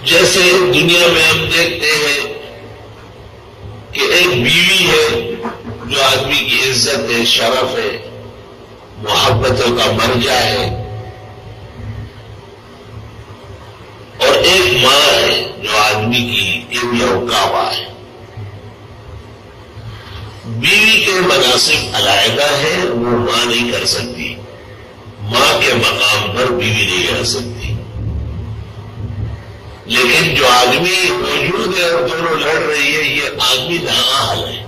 جیسے دنیا میں ہم دیکھتے ہیں کہ ایک بیوی ہے جو آدمی کی عزت ہے، شرف ہے، محبتوں کا مرجع ہے، اور ایک ماں ہے جو آدمی کی ابن و کعبہ ہے۔ بیوی کے مناسب علیحدہ ہیں، وہ ماں نہیں کر سکتی، ماں کے مقام پر بیوی نہیں آ سکتی۔ لیکن جو آدمی موجود ہے اور دونوں لڑ رہی ہے، یہ آدمی نااہل ہے،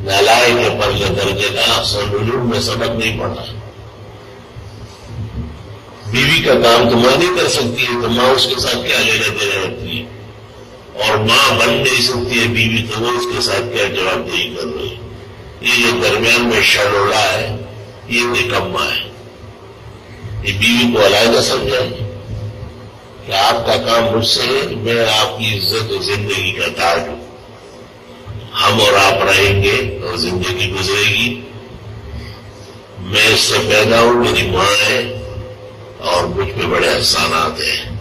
نالائق کے پرجہ درجے کا، احسن علوم میں سبق نہیں پڑھا۔ بیوی کا کام تو ماں نہیں کر سکتی ہے، تو ماں اس کے ساتھ کیا لینا دینا رکھتی ہے، اور ماں بن نہیں سکتی ہے بیوی، تو وہ اس کے ساتھ کیا جواب دہی کر رہی ہے۔ یہ جو درمیان میں شرولہ ہے، یہ نکما ہے۔ یہ بیوی کو علیحدہ سمجھائے کہ آپ کا کام مجھ سے ہے، میں آپ کی عزت و زندگی کا تاج ہوں، ہم اور آپ رہیں گے اور زندگی گزرے گی، میں اس سے پیدا ہوں، میری ماں ہے اور مجھ پہ بڑے احسانات ہیں،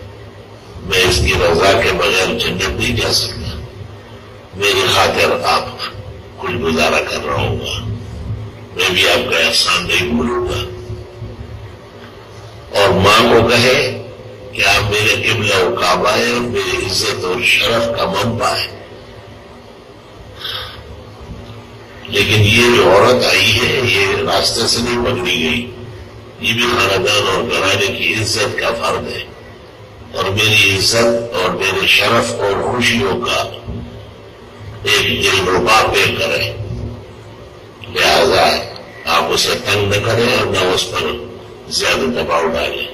میں اس کی رضا کے بغیر جنت نہیں جا سکتا، میری خاطر آپ کچھ گزارا کر رہا ہوں گا، میں بھی آپ کا احسان نہیں بھولوں گا۔ اور ماں کو کہے کہ آپ میرے قبلہ و کعبہ ہے اور میری عزت اور شرف کا منبع ہے۔ لیکن یہ جو عورت آئی ہے، یہ راستے سے نہیں پکڑی گئی، یہ بھی خاندان اور گھرانے کی عزت کا فرد ہے، اور میری عزت اور میرے شرف اور خوشیوں کا ایک دلربا پے کرے، لہذا آپ اسے تنگ نہ کریں اور نہ اس پر زیادہ دباؤ ڈالیں۔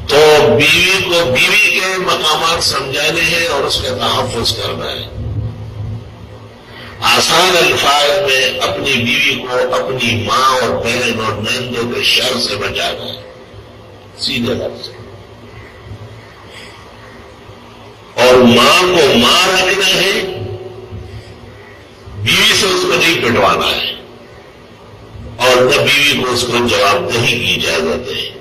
تو بیوی کو بیوی کے مقامات سمجھانے ہیں اور اس کا تحفظ کرنا ہے۔ آسان الفاظ میں اپنی بیوی کو اپنی ماں اور بہن اور نندوں کے شر سے بچانا ہے، سیدھے لفظ، اور ماں کو ماں رکھنا ہے، بیوی سے اس کو نہیں پٹوانا ہے، اور نہ بیوی کو اس کو جواب دہی کی اجازت ہے۔